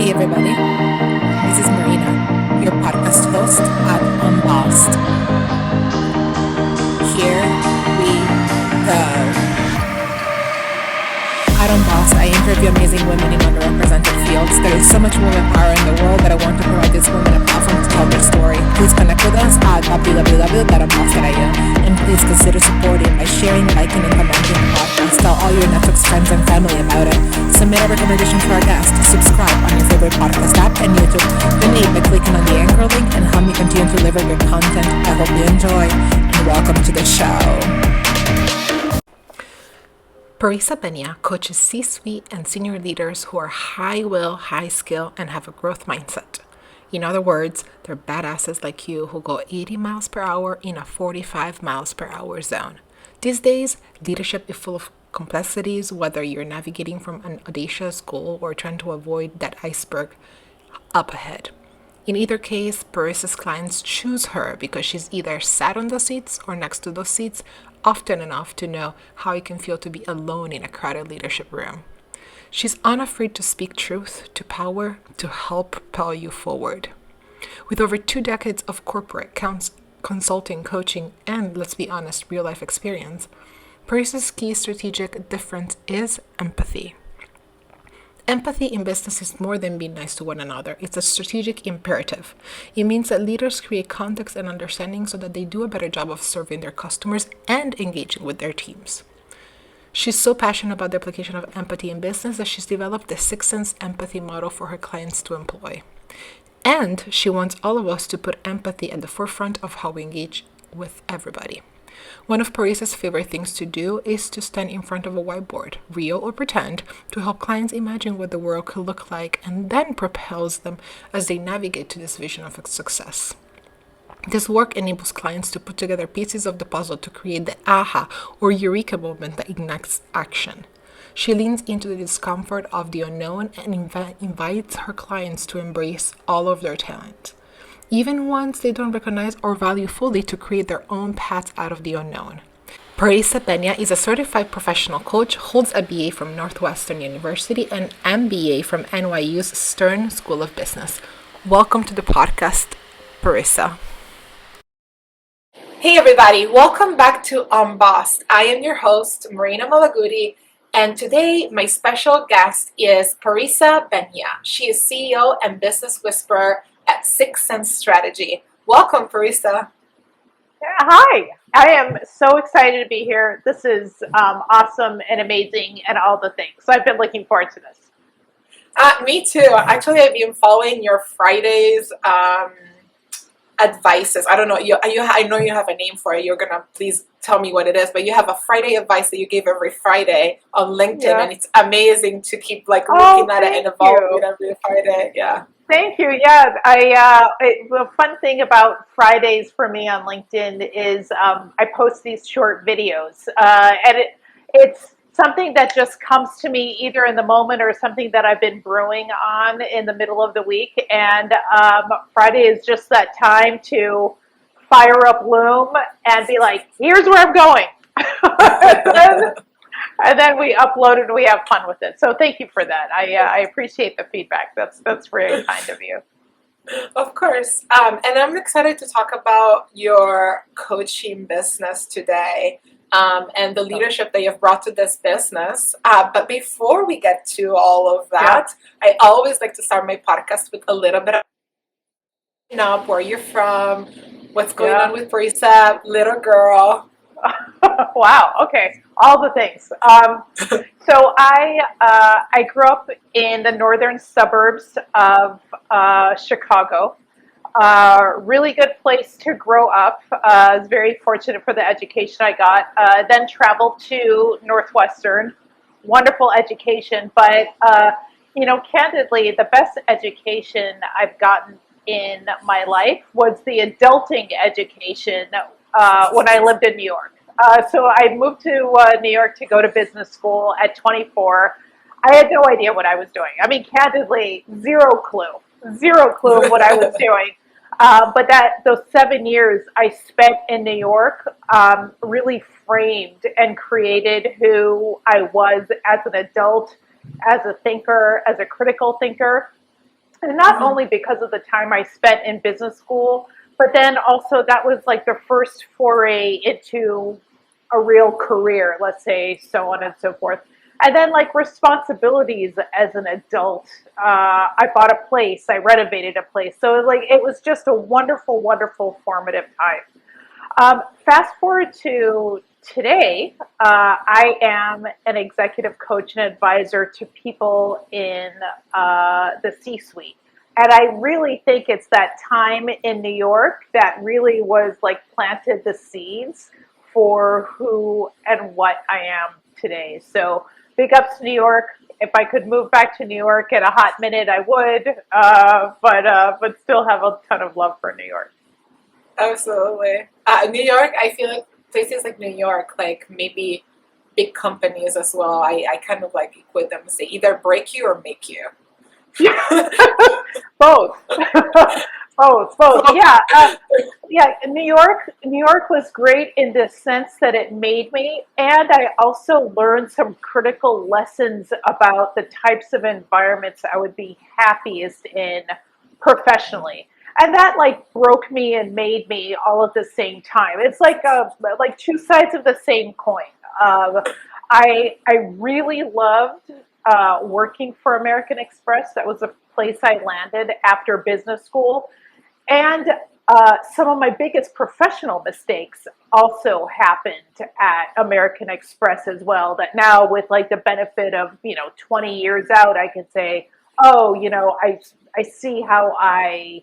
Hey everybody, this is Marina, your podcast host at Unbossed. Here we go. At Unbossed, I interview amazing women in underrepresented fields. There is so much woman power in the world that I want to provide these women a platform to tell their story. Please connect with us at www.unbossed.io and please consider supporting by sharing, liking, and commenting the podcast. Tell all your Netflix friends and family about it. Submit a recommendation for our guest. Subscribe on your favorite podcast app and YouTube. Donate by clicking on the anchor link and help me continue to deliver your content. I hope you enjoy and welcome to the show. Parissa Behnia coaches C-suite and senior leaders who are high will, high skill, and have a growth mindset. In other words, they're badasses like you who go 80 miles per hour in a 45 miles per hour zone. These days, leadership is full of complexities, whether you're navigating from an audacious goal or trying to avoid that iceberg up ahead. In either case, Parissa's clients choose her because she's either sat on those seats or next to those seats often enough to know how it can feel to be alone in a crowded leadership room. She's unafraid to speak truth to power to help propel you forward. With over 2 decades of corporate consulting, coaching, and, let's be honest, real-life experience, Parissa's key strategic difference is empathy. Empathy in business is more than being nice to one another. It's a strategic imperative. It means that leaders create context and understanding so that they do a better job of serving their customers and engaging with their teams. She's so passionate about the application of empathy in business that she's developed the Sixense Empathy Model for her clients to employ. And she wants all of us to put empathy at the forefront of how we engage with everybody. One of Parissa's favorite things to do is to stand in front of a whiteboard, real or pretend, to help clients imagine what the world could look like and then propels them as they navigate to this vision of success. This work enables clients to put together pieces of the puzzle to create the aha or eureka moment that ignites action. She leans into the discomfort of the unknown and invites her clients to embrace all of their talent, even ones they don't recognize or value fully, to create their own paths out of the unknown. Parissa Behnia is a certified professional coach, holds a BA from Northwestern University and MBA from NYU's Stern School of Business. Welcome to the podcast, Parissa. Hey everybody, welcome back to Unbossed. I am your host, Marina Malaguti, and today my special guest is Parissa Behnia. She is CEO and business whisperer at Sixense Strategy. Welcome, Parissa. Hi, I am so excited to be here. This is awesome and amazing and all the things. So I've been looking forward to this. Me too. Actually, I've been following your Fridays advices. I don't know. I know you have a name for it. You're gonna please tell me what it is. But you have a Friday advice that you give every Friday on LinkedIn, and it's amazing to keep looking at it and evolving every Friday. Yeah. Thank you. Yeah, the fun thing about Fridays for me on LinkedIn is I post these short videos, and it's something that just comes to me either in the moment or something that I've been brewing on in the middle of the week. And Friday is just that time to fire up Loom and be like, here's where I'm going. And then we upload it and we have fun with it. So thank you for that. I appreciate the feedback. That's very kind of you. Of course. And I'm excited to talk about your coaching business today. And the leadership that you've brought to this business. But before we get to all of that, I always like to start my podcast with a little bit of where you're from, what's going on with Parissa, little girl. Wow. Okay. All the things. So I grew up in the northern suburbs of Chicago. Really good place to grow up. I was very fortunate for the education I got. Then traveled to Northwestern. Wonderful education. But, candidly, the best education I've gotten in my life was the adulting education when I lived in New York. So I moved to New York to go to business school at 24. I had no idea what I was doing. I mean, candidly, zero clue of what I was doing. But those 7 years I spent in New York really framed and created who I was as an adult, as a thinker, as a critical thinker. And not only because of the time I spent in business school, but then also that was like the first foray into a real career, let's say, so on and so forth. And then like responsibilities as an adult. I bought a place, I renovated a place. So like it was just a wonderful, wonderful formative time. Fast forward to today, I am an executive coach and advisor to people in the C suite. And I really think it's that time in New York that really was like planted the seeds for who and what I am today. So big ups to New York. If I could move back to New York in a hot minute, I would, but still have a ton of love for New York. Absolutely. New York, I feel like places like New York, like maybe big companies as well, I kind of like equate them and say either break you or make you. Both. Both. Yeah. Yeah. New York was great in the sense that it made me, and I also learned some critical lessons about the types of environments I would be happiest in professionally. And that like broke me and made me all at the same time. It's like two sides of the same coin. Uh, I really loved working for American Express. That was a place I landed after business school. And some of my biggest professional mistakes also happened at American Express as well. That now, with like the benefit of 20 years out, I can say, oh, I see how I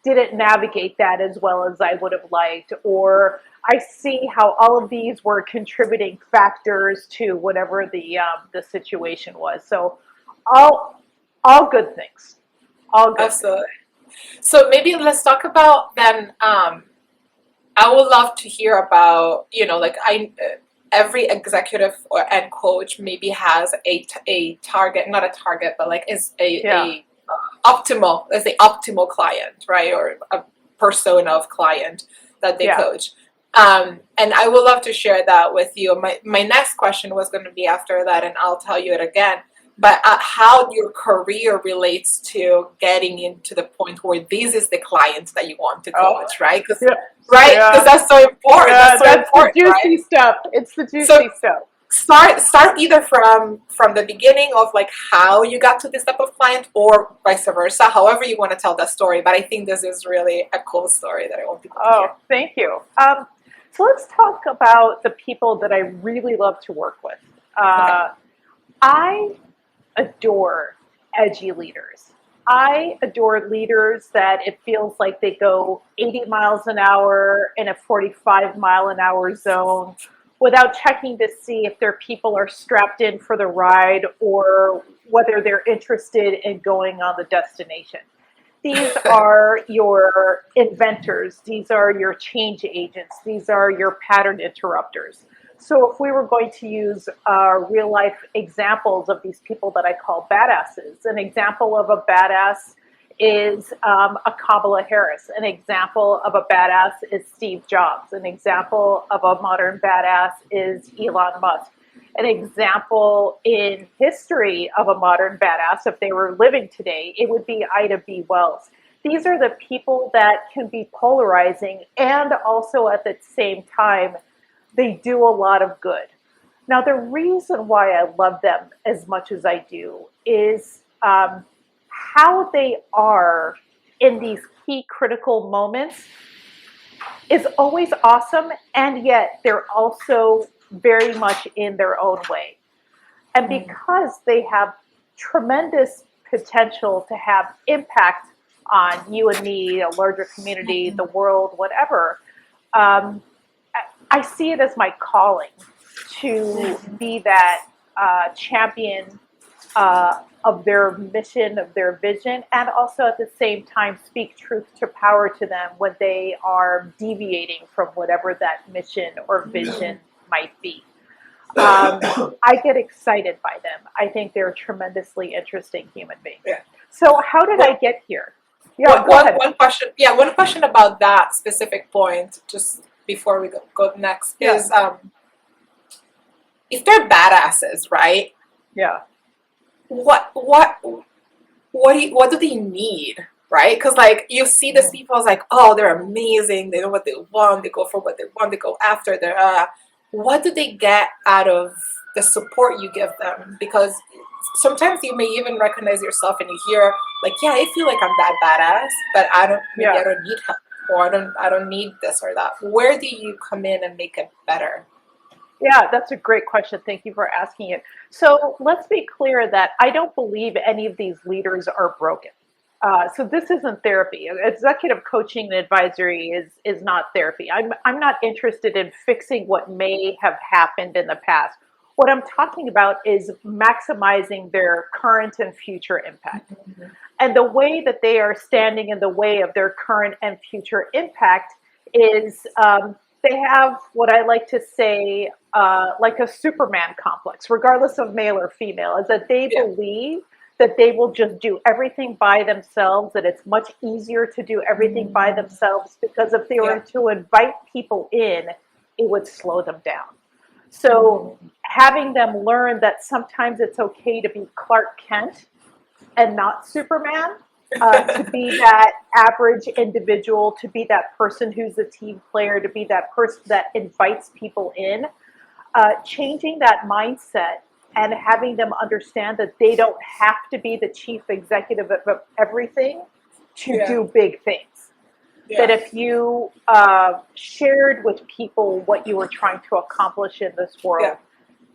didn't navigate that as well as I would have liked, or I see how all of these were contributing factors to whatever the situation was. So all all good things, all good things. Absolutely. So maybe let's talk about then. I would love to hear about, like every executive and coach maybe has a target, not a target, but like is Yeah, a optimal client, right? Or a persona of client that they yeah. coach. And I would love to share that with you. My next question was going to be after that, and I'll tell you it again. But how your career relates to getting into the point where this is the client that you want to Oh, coach, right? Because yeah, right, because yeah, that's so important. yeah. That's so That's the important, juicy right? stuff. It's the So juicy stuff. start either from the beginning of like how you got to this type of client, or vice versa, however you want to tell that story. But I think this is really a cool story that I want people to hear. Oh, thank you. So let's talk about the people that I really love to work with. Okay. I adore edgy leaders. I adore leaders that it feels like they go 80 miles an hour in a 45-mile-an-hour zone without checking to see if their people are strapped in for the ride or whether they're interested in going on the destination. These are your inventors. These are your change agents. These are your pattern interrupters. So if we were going to use real life examples of these people that I call badasses, an example of a badass is a Kamala Harris. An example of a badass is Steve Jobs. An example of a modern badass is Elon Musk. An example in history of a modern badass, if they were living today, it would be Ida B. Wells. These are the people that can be polarizing and also at the same time, they do a lot of good. Now, the reason why I love them as much as I do is how they are in these key critical moments is always awesome, and yet they're also very much in their own way. And Mm. because they have tremendous potential to have impact on you and me, a larger community, the world, whatever, um, I see it as my calling to be that champion of their mission, of their vision, and also at the same time speak truth to power to them when they are deviating from whatever that mission or vision might be. I get excited by them. I think they're tremendously interesting human beings. Yeah. So, how did I Well, get here? Yeah, go ahead. one question. Yeah, one question about that specific point, just before we go next, Yeah, is if they're badasses, right? yeah. What what do they need, right? Because like you see these people as like, oh, they're amazing, they know what they want, they go for what they want, they go after their what do they get out of the support you give them? Because sometimes you may even recognize yourself and you hear like, yeah, I feel like I'm that badass, but maybe I Yeah. don't need help, or I don't need this or that. Where do you come in and make it better? Yeah, that's a great question. Thank you for asking it. So let's be clear that I don't believe any of these leaders are broken. So this isn't therapy. Executive coaching and advisory is not therapy. I'm not interested in fixing what may have happened in the past. What I'm talking about is maximizing their current and future impact. And the way that they are standing in the way of their current and future impact is they have what I like to say, like a Superman complex, regardless of male or female, is that they Yeah. believe that they will just do everything by themselves, that it's much easier to do everything by themselves because if they were Yeah. to invite people in, it would slow them down. So having them learn that sometimes it's okay to be Clark Kent and not Superman, to be that average individual, to be that person who's a team player, to be that person that invites people in, changing that mindset and having them understand that they don't have to be the chief executive of everything to Yeah. do big things. That Yeah. if you shared with people what you were trying to accomplish in this Yeah. world,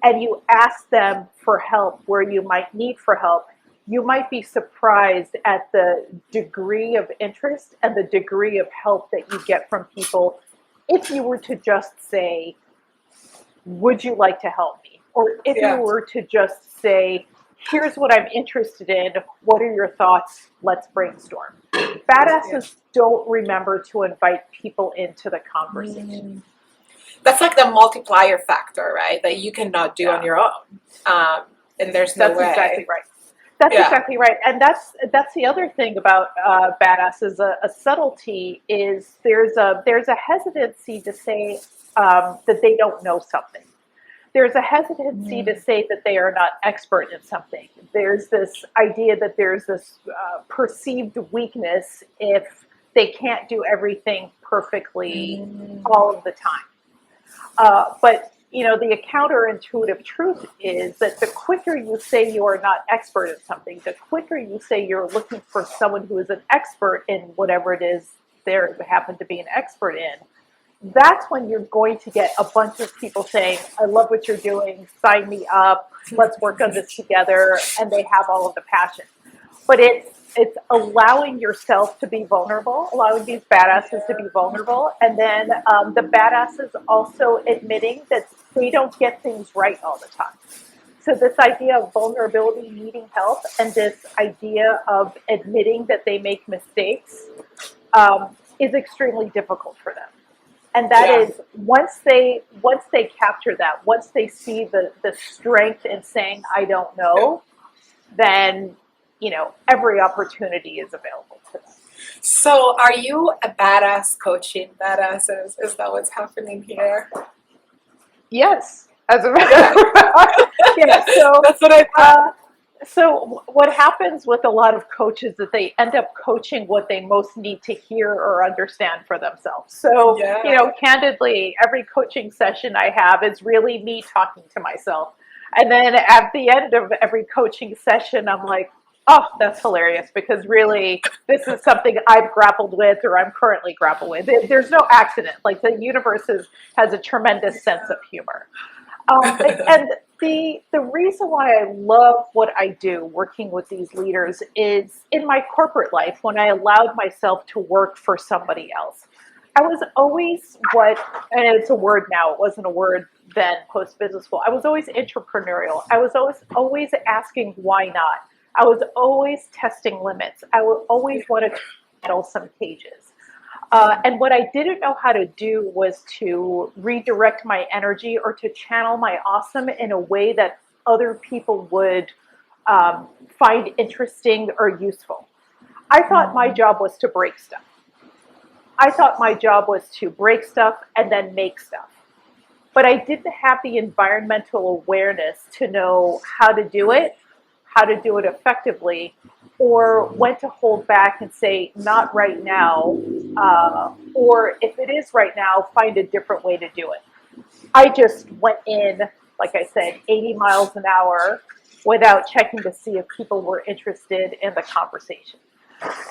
and you ask them for help where you might need for help, you might be surprised at the degree of interest and the degree of help that you get from people if you were to just say, would you like to help me? Or if you Yeah. were to just say, here's what I'm interested in. What are your thoughts? Let's brainstorm. Yeah. Badasses don't remember to invite people into the conversation. That's like the multiplier factor, right? That you cannot do on Yeah. your own. And there's no That's exactly way. right. That's Yeah. exactly right, and that's the other thing about badass is a subtlety is there's a hesitancy to say that they don't know something. There's a hesitancy to say that they are not expert in something. There's this idea that there's this perceived weakness if they can't do everything perfectly all of the time. But you know, the counterintuitive truth is that the quicker you say you are not expert in something, the quicker you say you're looking for someone who is an expert in whatever it is they happen to be an expert in, that's when you're going to get a bunch of people saying, I love what you're doing, sign me up, let's work on this together, and they have all of the passion. But it's allowing yourself to be vulnerable, allowing these badasses to be vulnerable, and then the badasses also admitting that they don't get things right all the time. So this idea of vulnerability, needing help, and this idea of admitting that they make mistakes is extremely difficult for them. And that Yeah. is once they capture that, once they see the strength in saying I don't Yeah. know, then every opportunity is available to them. So are you a badass coaching badasses? Is that what's happening here? Yes, as a matter Yeah. of fact. Yeah. So, That's what I thought. uh, so what happens with a lot of coaches is that they end up coaching what they most need to hear or understand for themselves. So, Yeah. candidly, every coaching session I have is really me talking to myself. And then at the end of every coaching session, I'm like, oh, that's hilarious because really this is something I've grappled with or I'm currently grappling with. There's no accident. Like the universe has a tremendous sense of humor. And the reason why I love what I do working with these leaders is in my corporate life when I allowed myself to work for somebody else. I was always and it's a word now, it wasn't a word then post business school. I was always entrepreneurial. I was always asking why not. I was always testing limits. I would always want to battle some cages. And what I didn't know how to do was to redirect my energy or to channel my awesome in a way that other people would find interesting or useful. I thought my job was to break stuff. I thought my job was to break stuff and then make stuff. But I didn't have the environmental awareness to know how to do it effectively, or when to hold back and say, not right now, or if it is right now, find a different way to do it. I just went in, like I said, 80 miles an hour without checking to see if people were interested in the conversation.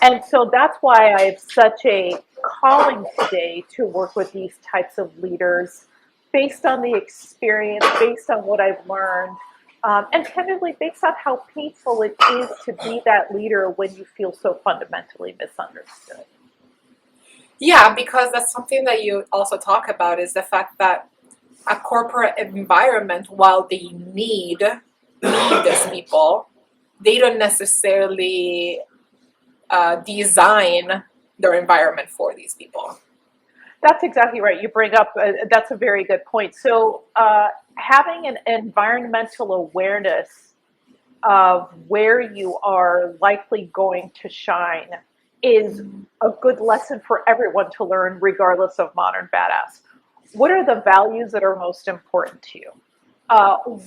And so that's why I have such a calling today to work with these types of leaders based on the experience, based on what I've learned, and candidly based on how painful it is to be that leader when you feel so fundamentally misunderstood. Yeah, because that's something that you also talk about is the fact that a corporate environment, while they need these people, they don't necessarily design their environment for these people. That's exactly right. You bring up, that's a very good point. So, having an environmental awareness of where you are likely going to shine is a good lesson for everyone to learn, regardless of modern badass. What are the values that are most important to you?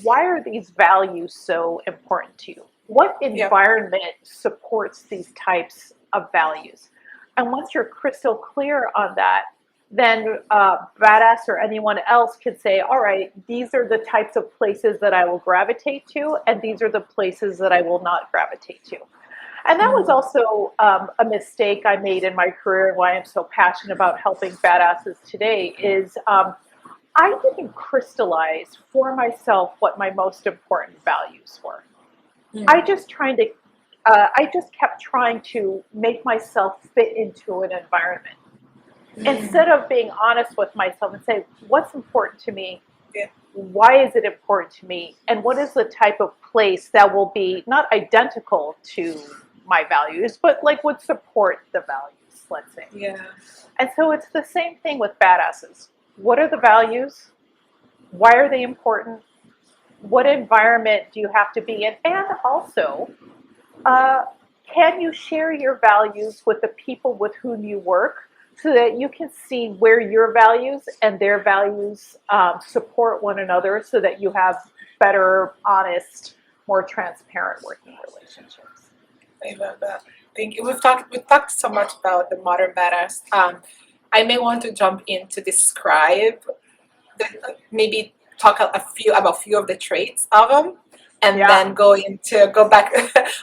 Why are these values so important to you? What Yeah. environment supports these types of values? And once you're crystal clear on that, then Badass or anyone else could say, all right, these are the types of places that I will gravitate to, and these are the places that I will not gravitate to. And that was also a mistake I made in my career, and why I'm so passionate about helping badasses today is I didn't crystallize for myself what my most important values were. I just trying to, I just kept trying to make myself fit into an environment instead of being honest with myself and say, what's important to me? Yeah. Why is it important to me? And what is the type of place that will be not identical to my values, but like would support the values, let's say. Yeah. And so it's the same thing with badasses. What are the values? Why are they important? What environment do you have to be in? And also, uh, can you share your values with the people with whom you work so that you can see where your values and their values support one another so that you have better, honest, more transparent working relationships? I love that. Thank you. We've talked so much about the modern badass. I may want to jump in to describe maybe talk a few of the traits of them, and Yeah, then go back.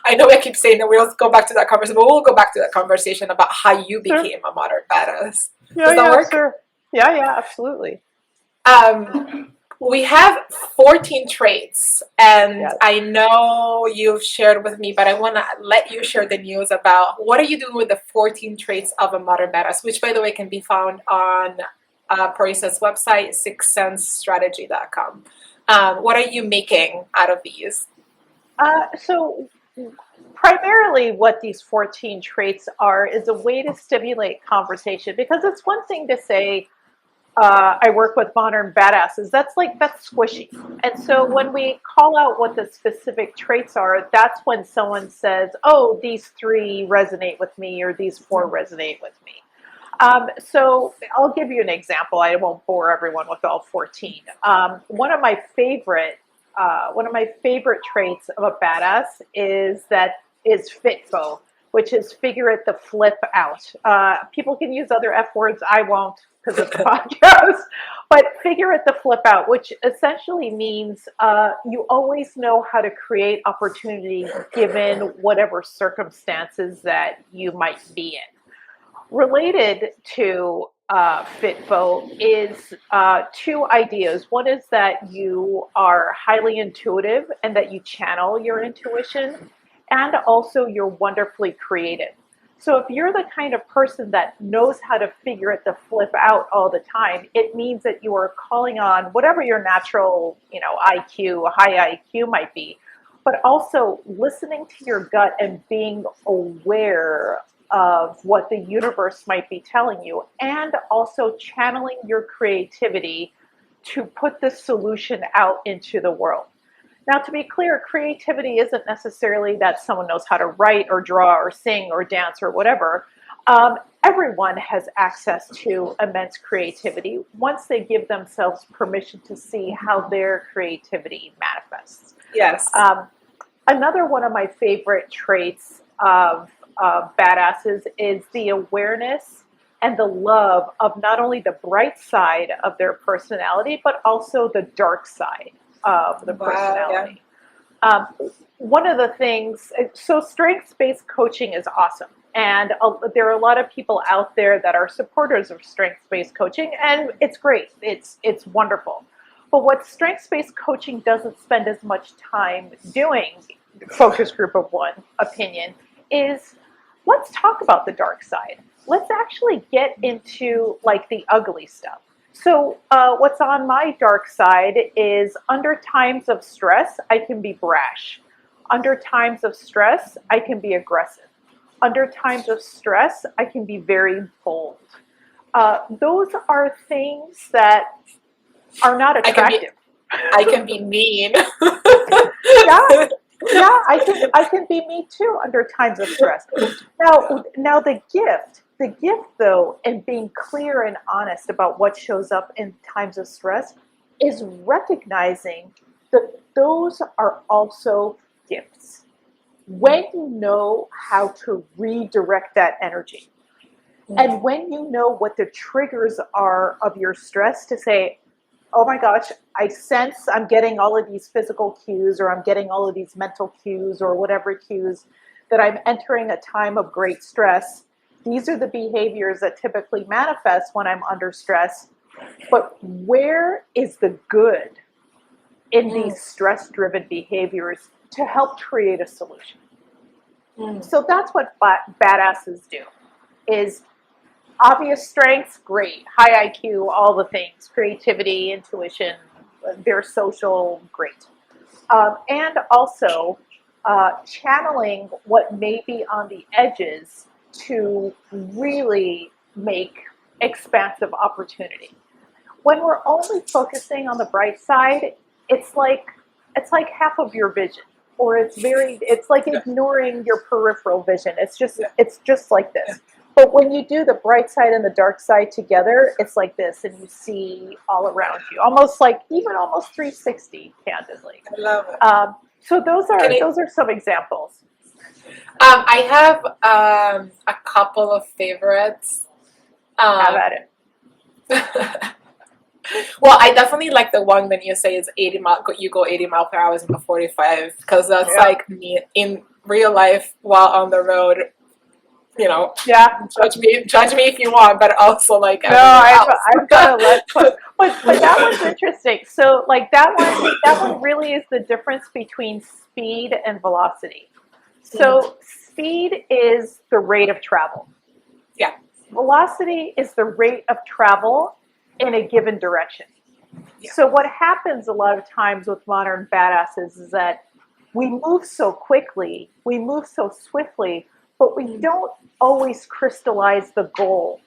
I know I keep saying that we'll go back to that conversation, but we'll go back to that conversation about how you sure. became a modern badass. Yeah, Does that yeah, work? sure. Yeah, yeah, absolutely. We have 14 traits, and Yes. I know you've shared with me, but I want to let you share the news about what are you doing with the 14 traits of a modern badass, which, by the way, can be found on Parissa's website, sixensestrategy.com. What are you making out of these? So primarily what these 14 traits are is a way to stimulate conversation, because it's one thing to say, I work with modern badasses. That's squishy. And so when we call out what the specific traits are, that's when someone says, oh, these three resonate with me, or these four resonate with me. So I'll give you an example. I won't bore everyone with all 14. One of my favorite traits of a badass is FITFO, which is figure it the flip out. People can use other F words. I won't, because it's a podcast. But figure it the flip out, which essentially means you always know how to create opportunity given whatever circumstances that you might be in. Related to FitFo is two ideas. One is that you are highly intuitive and that you channel your intuition, and also you're wonderfully creative. So if you're the kind of person that knows how to figure it the flip out all the time, it means that you are calling on whatever your natural, IQ, high IQ might be, but also listening to your gut and being aware of what the universe might be telling you, and also channeling your creativity to put the solution out into the world. Now, to be clear, creativity isn't necessarily that someone knows how to write or draw or sing or dance or whatever. Everyone has access to immense creativity once they give themselves permission to see how their creativity manifests. Yes. Another one of my favorite traits of badasses is the awareness and the love of not only the bright side of their personality, but also the dark side of the Wow, yeah. personality. Um, One of the things, so strengths-based coaching is awesome. And there are a lot of people out there that are supporters of strengths-based coaching, and it's great. It's wonderful. But what strengths-based coaching doesn't spend as much time doing, focus group of one opinion, is let's talk about the dark side. Let's actually get into like the ugly stuff. So what's on my dark side is under times of stress, I can be brash. Under times of stress, I can be aggressive. Under times of stress, I can be very bold. Those are things that are not I can be attractive. I can be mean. Yeah, yeah, I can be me too under times of stress. Now the gift though, and being clear and honest about what shows up in times of stress, is recognizing that those are also gifts. When you know how to redirect that energy, and when you know what the triggers are of your stress, to say, oh my gosh, I sense I'm getting all of these physical cues, or I'm getting all of these mental cues, or whatever cues, that I'm entering a time of great stress. These are the behaviors that typically manifest when I'm under stress. But where is the good in these stress-driven behaviors to help create a solution? So that's what badasses do, is obvious strengths, great. High IQ, all the things. Creativity, intuition, they're social, great. And also channeling what may be on the edges to really make expansive opportunity. When we're only focusing on the bright side, it's like half of your vision, or it's like ignoring your peripheral vision. It's just like this. But when you do the bright side and the dark side together, it's like this, and you see all around you, almost 360, candidly. I love it. So those Can I, are some examples. I have a couple of favorites. Have Um, at it. well, I definitely like the one that you say is 80 mile. You go 80 miles per hour in the 45, because that's Yeah. like me in real life while on the road. You know, Yeah. judge me if you want, but also like No, everywhere I've got to let else. but that one's interesting. So like that one really is the difference between speed and velocity. So speed is the rate of travel. Yeah. Velocity is the rate of travel in a given direction. Yeah. So what happens a lot of times with modern badasses is that we move so quickly, we move so swiftly, but we don't always crystallize the goal.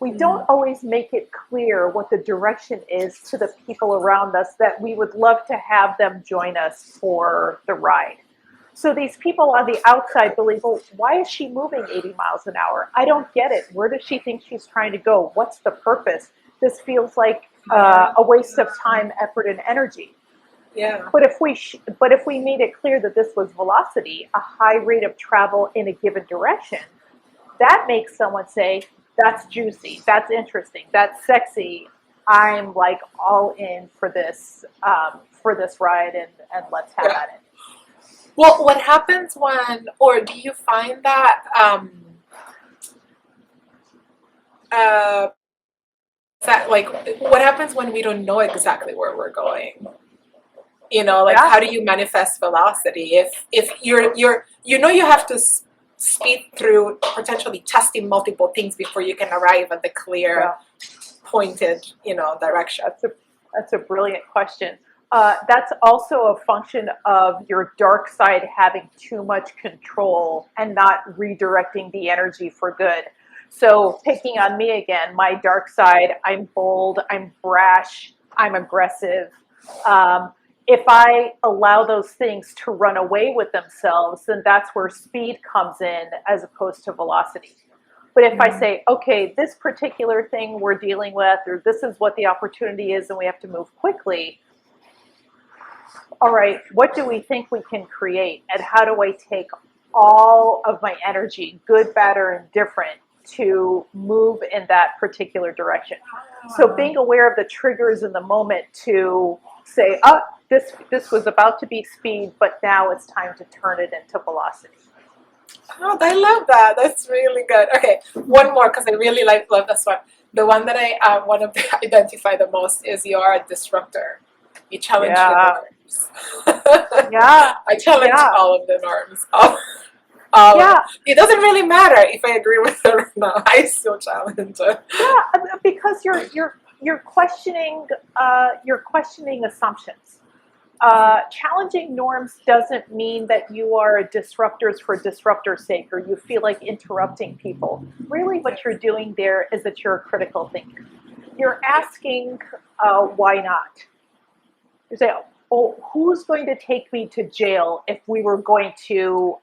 We don't always make it clear what the direction is to the people around us that we would love to have them join us for the ride. So these people on the outside believe, well, why is she moving 80 miles an hour? I don't get it. Where does she think she's trying to go? What's the purpose? This feels like a waste of time, effort, and energy. Yeah. But if we made it clear that this was velocity, a high rate of travel in a given direction, that makes someone say, that's juicy, that's interesting, that's sexy. I'm like all in for this ride, and let's have at it. Well, what happens when, or do you find that that like what happens when we don't know exactly where we're going? You know, like Yeah. how do you manifest velocity if you have to speed through potentially testing multiple things before you can arrive at the clear pointed direction? That's a brilliant question. That's also a function of your dark side having too much control and not redirecting the energy for good. So picking on me again, my dark side, I'm bold, I'm brash, I'm aggressive. If I allow those things to run away with themselves, then that's where speed comes in as opposed to velocity. But if I say, okay, this particular thing we're dealing with, or this is what the opportunity is and we have to move quickly, all right, what do we think we can create? And how do I take all of my energy, good, bad, or indifferent, to move in that particular direction. So being aware of the triggers in the moment to say, oh, this was about to be speed, but now it's time to turn it into velocity. Oh, I love that. That's really good. Okay, one more because I really love this one. The one that I want to identify the most is you're a disruptor. You challenge the norms. Yeah. I challenge Yeah. all of the norms. Yeah. It doesn't really matter if I agree with it or not. I still challenge it. Yeah, because you're questioning assumptions. Challenging norms doesn't mean that you are disruptors for disruptor's sake, or you feel like interrupting people. Really, what you're doing there is that you're a critical thinker. You're asking, why not? You say, oh, who's going to take me to jail if we were going to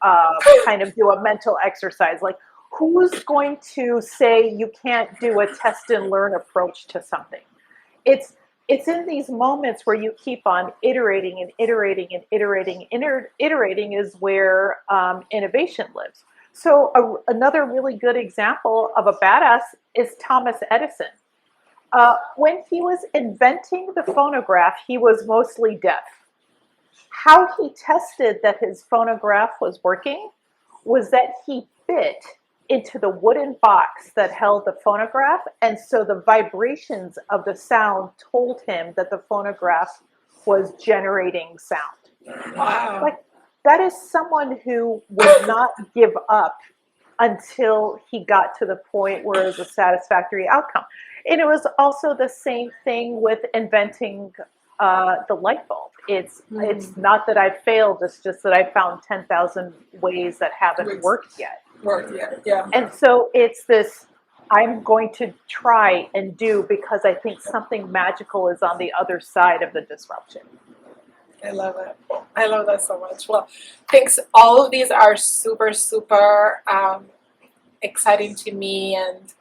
kind of do a mental exercise? Like, who's going to say you can't do a test and learn approach to something? It's in these moments where you keep on iterating and iterating and iterating. Iterating is where innovation lives. So another really good example of a badass is Thomas Edison. When he was inventing the phonograph, he was mostly deaf. How he tested that his phonograph was working was that he bit into the wooden box that held the phonograph, and so the vibrations of the sound told him that the phonograph was generating sound. Wow. Like, that is someone who would not give up until he got to the point where it was a satisfactory outcome. And it was also the same thing with inventing the light bulb. It's not that I failed, it's just that I found 10,000 ways that haven't worked yet. Yeah. And so it's this, I'm going to try and do because I think something magical is on the other side of the disruption. I love it. I love that so much. Well, thanks. All of these are super, super exciting to me. And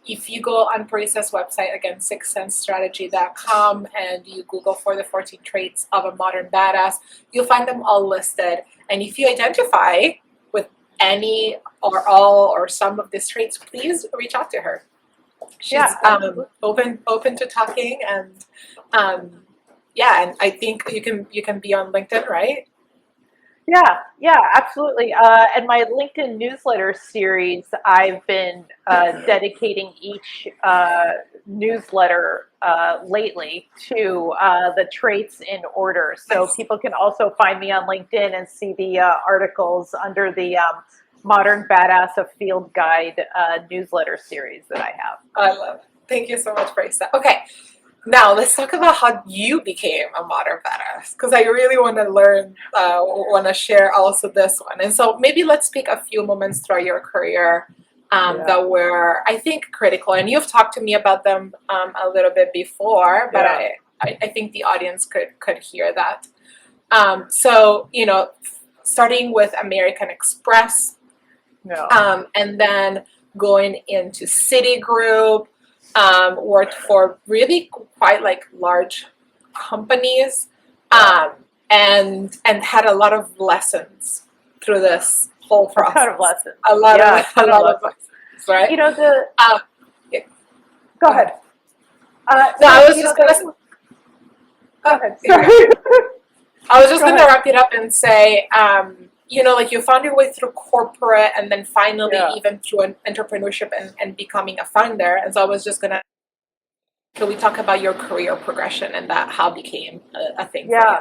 if you go on Parissa's website, again, sixensestrategy.com, and you Google for the 14 traits of a modern badass, you'll find them all listed. And if you identify with any or all or some of these traits, please reach out to her. She's open to talking, and and I think you can be on LinkedIn, right? Yeah, absolutely. And my LinkedIn newsletter series, I've been dedicating each newsletter lately to the traits in order. So Nice. people can also find me on LinkedIn and see the articles under the Modern Badass, a Field Guide newsletter series that I have. I love it. Thank you so much, Parissa. Okay. Now, let's talk about how you became a modern badass, because I really want to learn, want to share also this one. And so maybe let's pick a few moments throughout your career that were, I think, critical. And you've talked to me about them a little bit before, but I think the audience could hear that. So, starting with American Express, and then going into Citigroup, worked for really quite large companies, and had a lot of lessons through this whole process. A ton of lessons. A lot of lessons, right? Go ahead. No, I was just gonna. Go ahead. Sorry. I was just gonna wrap it up and say, you found your way through corporate, and then finally even through an entrepreneurship and becoming a founder. And so I was just gonna, can we talk about your career progression and that how it became a thing for you?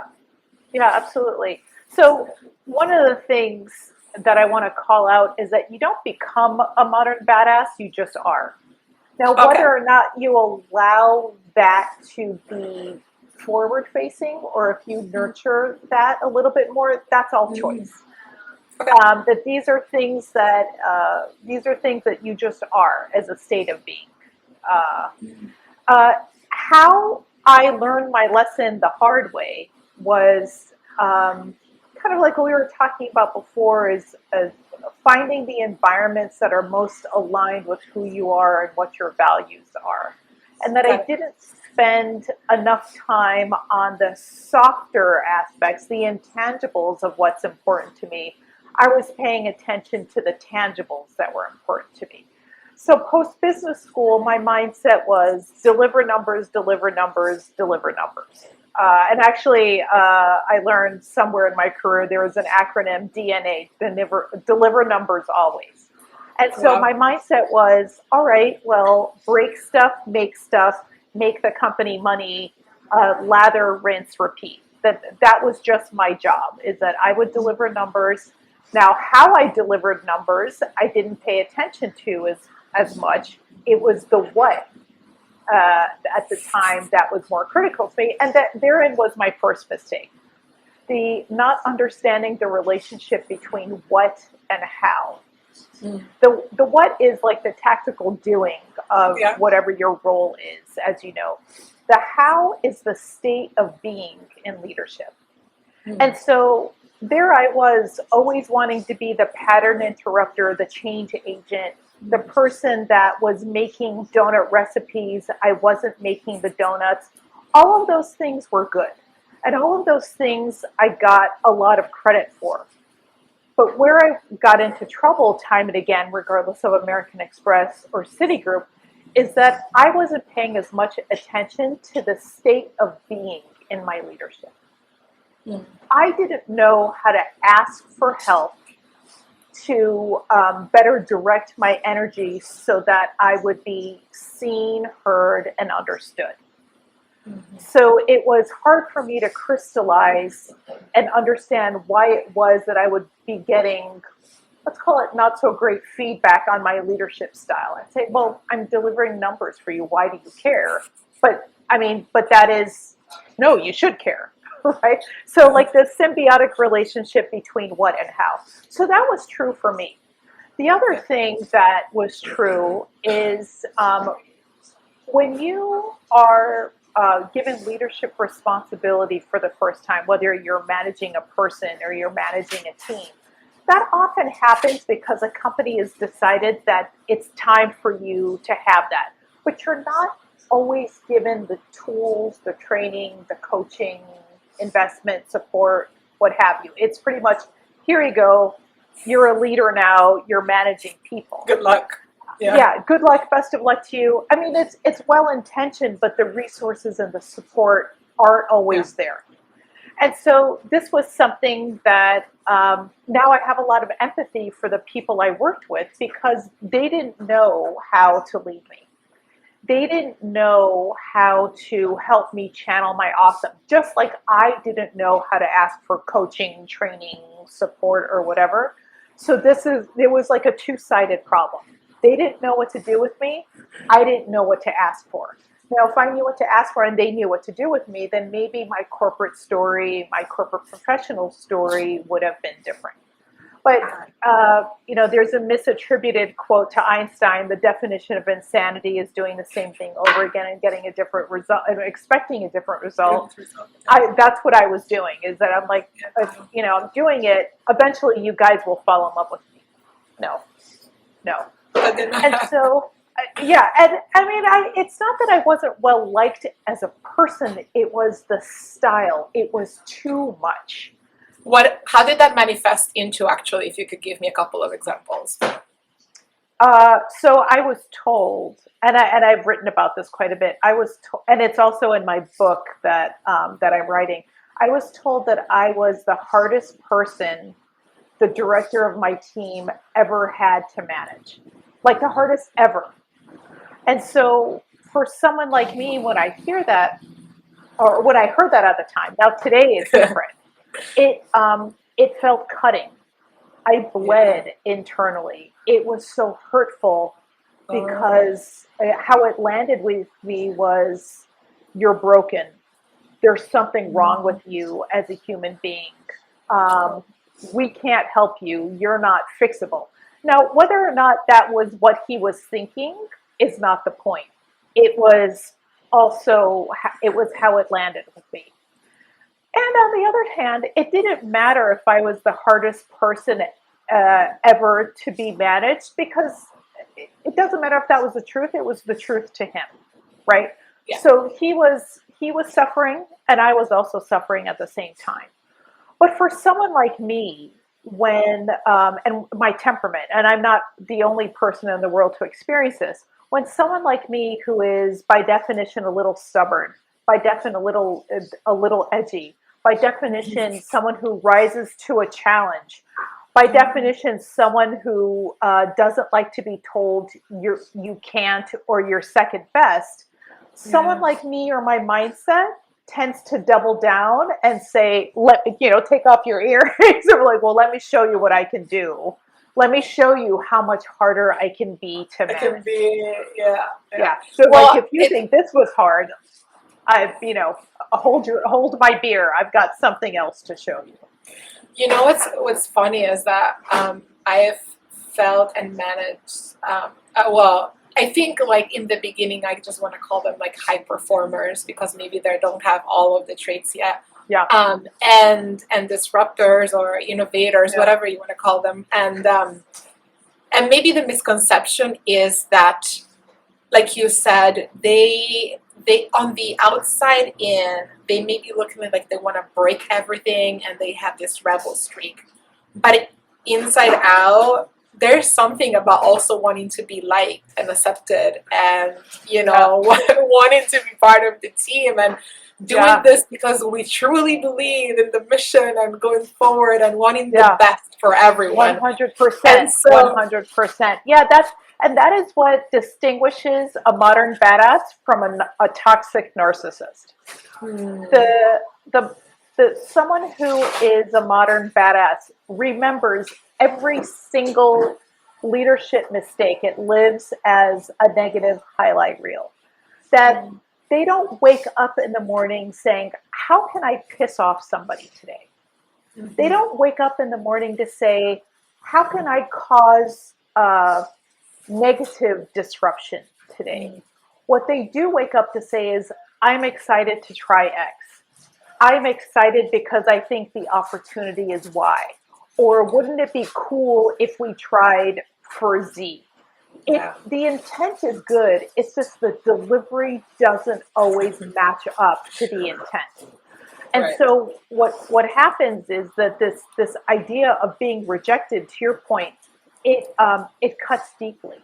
Yeah, absolutely. So one of the things that I want to call out is that you don't become a modern badass, you just are. Now, whether or not you allow that to be forward facing, or if you nurture that a little bit more, that's all choice. That these are things that you just are as a state of being. How I learned my lesson the hard way was kind of like what we were talking about before, is finding the environments that are most aligned with who you are and what your values are. And that I didn't spend enough time on the softer aspects, the intangibles of what's important to me. I was paying attention to the tangibles that were important to me. So post business school, my mindset was deliver numbers, deliver numbers, deliver numbers. And actually, I learned somewhere in my career there was an acronym DNA, deliver numbers always. And so Wow. my mindset was, all right, well, break stuff, make the company money, lather, rinse, repeat. That was just my job, is that I would deliver numbers. Now, how I delivered numbers, I didn't pay attention to as much. It was the what at the time that was more critical to me, and that therein was my first mistake. The not understanding the relationship between what and how. The what is like the tactical doing of Yeah. whatever your role is, as you know. The how is the state of being in leadership. And so there I was, always wanting to be the pattern interrupter, the change agent, the person that was making donut recipes. I wasn't making the donuts. All of those things were good. And all of those things I got a lot of credit for. But where I got into trouble time and again, regardless of American Express or Citigroup, is that I wasn't paying as much attention to the state of being in my leadership. I didn't know how to ask for help to better direct my energy so that I would be seen, heard, and understood. So it was hard for me to crystallize and understand why it was that I would be getting, let's call it not so great feedback on my leadership style. I'd say, well, I'm delivering numbers for you. Why do you care? But that is, no, you should care, right? So like the symbiotic relationship between what and how. So that was true for me. The other thing that was true is when you are given leadership responsibility for the first time, whether you're managing a person or you're managing a team, that often happens because a company has decided that it's time for you to have that. But you're not always given the tools, the training, the coaching, investment, support, what have you. It's pretty much, here you go, you're a leader now, you're managing people. Good luck. Yeah, good luck, best of luck to you. I mean, it's well intentioned, but the resources and the support aren't always there. And so this was something that now I have a lot of empathy for the people I worked with because they didn't know how to lead me. They didn't know how to help me channel my awesome, just like I didn't know how to ask for coaching, training, support, or whatever. So it was like a two-sided problem. They didn't know what to do with me. I didn't know what to ask for. Now, if I knew what to ask for and they knew what to do with me, then maybe my corporate story, my corporate professional story would have been different. But, there's a misattributed quote to Einstein: the definition of insanity is doing the same thing over again and getting a different result, and expecting a different result. That's what I was doing, is that I'm like, I'm doing it. Eventually, you guys will fall in love with me. No. And so, and I mean, it's not that I wasn't well liked as a person. It was the style. It was too much. How did that manifest into, actually, if you could give me a couple of examples? So I was told, and I've written about this quite a bit. And it's also in my book that I'm writing. I was told that I was the hardest person the director of my team ever had to manage, like the hardest ever. And so for someone like me, when I hear that, or when I heard that at the time, now today it's different. It felt cutting. I bled internally. It was so hurtful because how it landed with me was, you're broken. There's something wrong with you as a human being. We can't help you. You're not fixable. Now, whether or not that was what he was thinking is not the point. It was how it landed with me. And on the other hand, it didn't matter if I was the hardest person ever to be managed, because it doesn't matter if that was the truth. It was the truth to him, right? Yeah. So he was suffering, and I was also suffering at the same time. But for someone like me, when and my temperament, and I'm not the only person in the world to experience this. When someone like me, who is by definition a little stubborn, by definition a little edgy, by definition someone who rises to a challenge, by definition someone who doesn't like to be told you can't or you're second best, someone Yeah. like me or my mindset tends to double down and say, let me, take off your earrings. And we're like, well, let me show you what I can do. Let me show you how much harder I can be to I can manage. be, yeah, yeah. Yeah. So like, Well, if you think this was hard, hold my beer. I've got something else to show you. what's funny is that I have felt and managed. Well, I think like in the beginning, I just want to call them like high performers because maybe they don't have all of the traits yet. Yeah. And disruptors or innovators, Yeah. whatever you want to call them, and maybe the misconception is that, like you said, they on the outside in, they may be looking like they want to break everything and they have this rebel streak, but inside out there's something about also wanting to be liked and accepted, and Yeah. wanting to be part of the team and doing Yeah. this because we truly believe in the mission and going forward and wanting Yeah. the best for everyone. 100%. And so 100%. Yeah, that is what distinguishes a modern badass from a toxic narcissist. The the someone who is a modern badass remembers every single leadership mistake. It lives as a negative highlight reel. That they don't wake up in the morning saying, "How can I piss off somebody today?" They don't wake up in the morning to say, "How can I cause negative disruption today?" What they do wake up to say is, "I'm excited to try X. I'm excited because I think the opportunity is Y. Or wouldn't it be cool if we tried for Z?" yeah, The intent is good. It's just the delivery doesn't always match up to the intent. And right, so what happens is that this idea of being rejected, to your point, it cuts deeply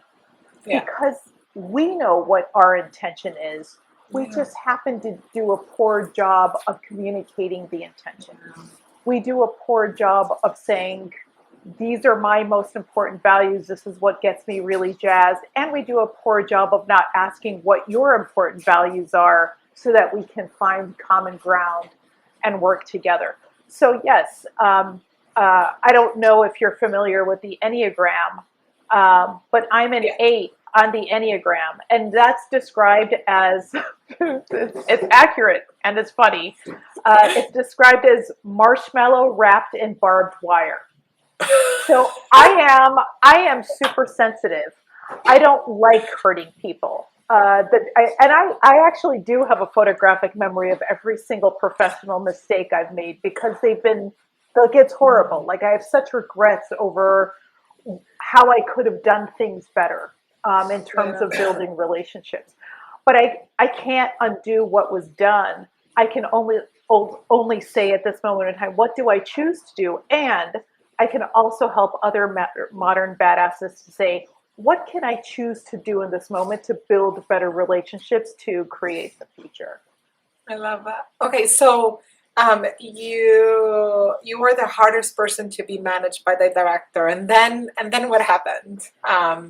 yeah, because we know what our intention is. We yeah. just happen to do a poor job of communicating the intention. We do a poor job of saying, these are my most important values. This is what gets me really jazzed. And we do a poor job of not asking what your important values are so that we can find common ground and work together. So, yes, I don't know if you're familiar with the Enneagram, but I'm an Yeah. 8 on the Enneagram. And that's described as, it's accurate and it's funny. It's described as marshmallow wrapped in barbed wire. So I am super sensitive. I don't like hurting people. I actually do have a photographic memory of every single professional mistake I've made because like it's horrible. Like I have such regrets over how I could have done things better in terms Yeah. of building relationships. But I can't undo what was done. I can only say at this moment in time, what do I choose to do? And I can also help other modern badasses to say, what can I choose to do in this moment to build better relationships to create the future? I love that. Okay, so you were the hardest person to be managed by the director, and then what happened? Oh,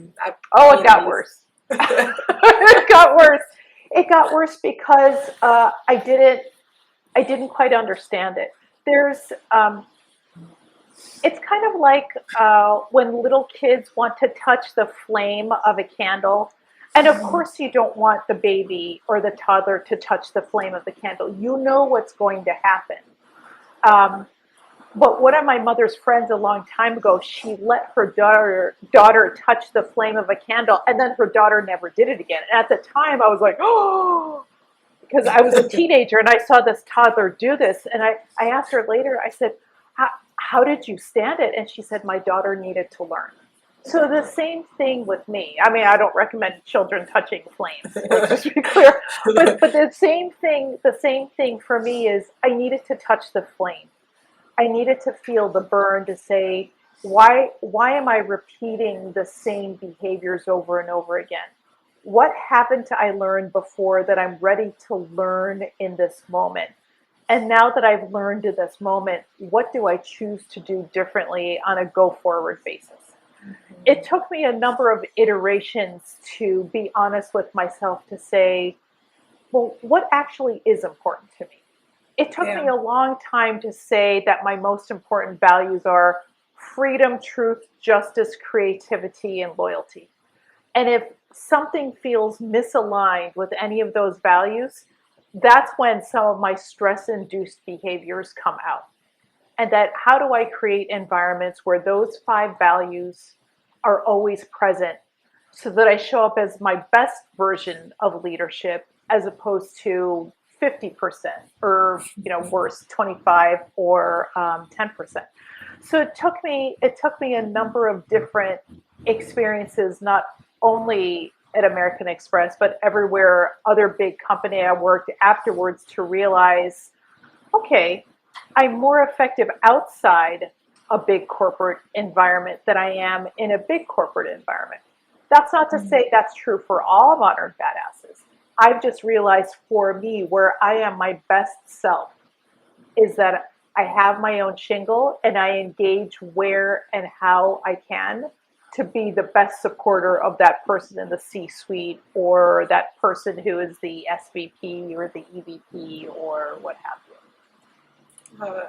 it You know, got worse. It got worse. It got worse because I didn't quite understand it. There's It's kind of like when little kids want to touch the flame of a candle. And of course, you don't want the baby or the toddler to touch the flame of the candle. You know what's going to happen. Um, but one of my mother's friends a long time ago, she let her daughter touch the flame of a candle, and then her daughter never did it again. And at the time, I was like, oh, because I was a teenager and I saw this toddler do this. And I asked her later, I said, how did you stand it? And she said, my daughter needed to learn. So the same thing with me. I mean, I don't recommend children touching flames, let's just be clear. But the same thing for me is I needed to touch the flame. I needed to feel the burn to say, why am I repeating the same behaviors over and over again? What haven't I learned before that I'm ready to learn in this moment? And now that I've learned in this moment, what do I choose to do differently on a go forward basis? It took me a number of iterations to be honest with myself to say, well, what actually is important to me? It took me Yeah. a long time to say that my most important values are freedom, truth, justice, creativity, and loyalty. And if something feels misaligned with any of those values, that's when some of my stress induced behaviors come out. And that how do I create environments where those five values are always present so that I show up as my best version of leadership as opposed to 50% or worse 25 or 10%. So it took me a number of different experiences, not only at American Express but everywhere other big company I worked afterwards, to realize, okay, I'm more effective outside a big corporate environment than I am in a big corporate environment. That's not to say that's true for all modern badasses. I've just realized for me, where I am my best self is that I have my own shingle and I engage where and how I can to be the best supporter of that person in the C suite or that person who is the SVP or the EVP or what have you.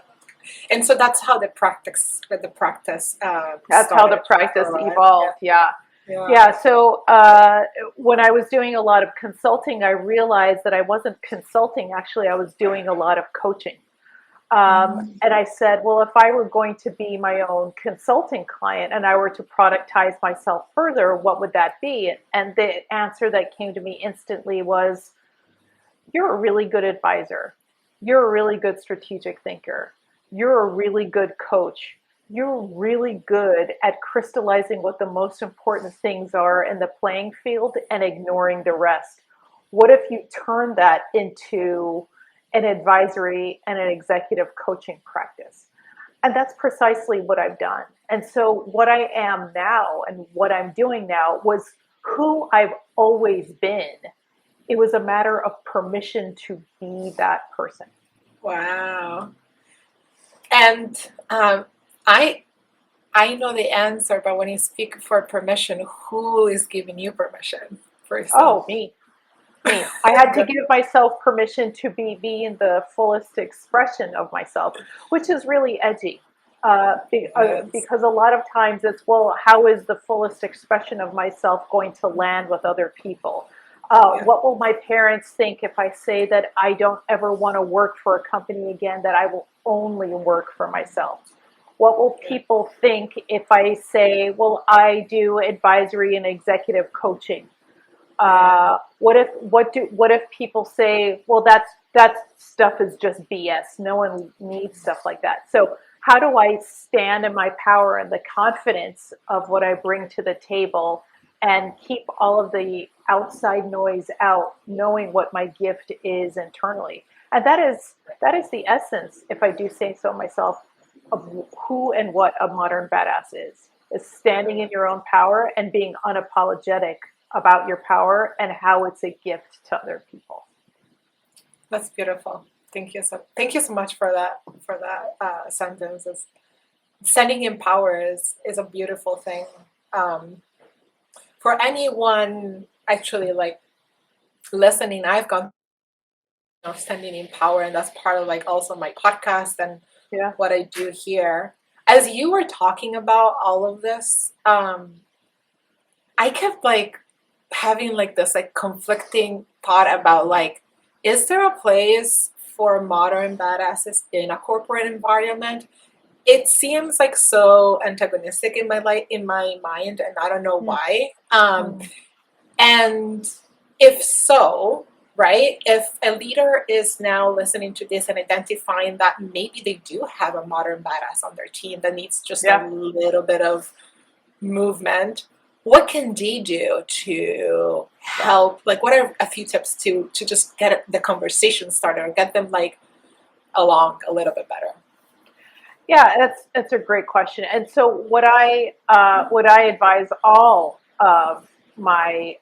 And so that's how the practice That's how the started. practice Right? evolved. Yeah. Yeah. Yeah. So when I was doing a lot of consulting, I realized that I wasn't consulting. Actually, I was doing a lot of coaching. And I said, well, if I were going to be my own consulting client and I were to productize myself further, what would that be? And the answer that came to me instantly was, you're a really good advisor. You're a really good strategic thinker. You're a really good coach. You're really good at crystallizing what the most important things are in the playing field and ignoring the rest. What if you turn that into an advisory and an executive coaching practice? And that's precisely what I've done. And so, what I am now and what I'm doing now was who I've always been. It was a matter of permission to be that person. Wow. And I I know the answer, but when you speak for permission, who is giving you permission for Oh, yourself? me. Me. I had to give myself permission to be in the fullest expression of myself, which is really edgy. Yes. Because a lot of times it's, well, how is the fullest expression of myself going to land with other people? Yeah. What will my parents think if I say that I don't ever want to work for a company again, that I will only work for myself? What will Yeah. people think if I say, well, I do advisory and executive coaching? Yeah. What if people say, well, that stuff is just BS. No one needs stuff like that. So how do I stand in my power and the confidence of what I bring to the table and keep all of the outside noise out, knowing what my gift is internally? And that is the essence, if I do say so myself, of who and what a modern badass is standing in your own power and being unapologetic about your power and how it's a gift to other people. That's beautiful. Thank you so much for that sentence. Standing in power is a beautiful thing. For anyone actually like listening, I've gone standing in power, and that's part of like also my podcast and Yeah. what I do here. As you were talking about all of this, I kept like having like this like conflicting thought about like, is there a place for modern badasses in a corporate environment? It seems like so antagonistic in my mind, and I don't know Mm, why. mm, And if so, right, if a leader is now listening to this and identifying that maybe they do have a modern badass on their team that needs just a yeah. little bit of movement, what can they do to Yeah. help? Like, what are a few tips to just get the conversation started or get them like along a little bit better? Yeah, that's a great question. And so what I advise all of my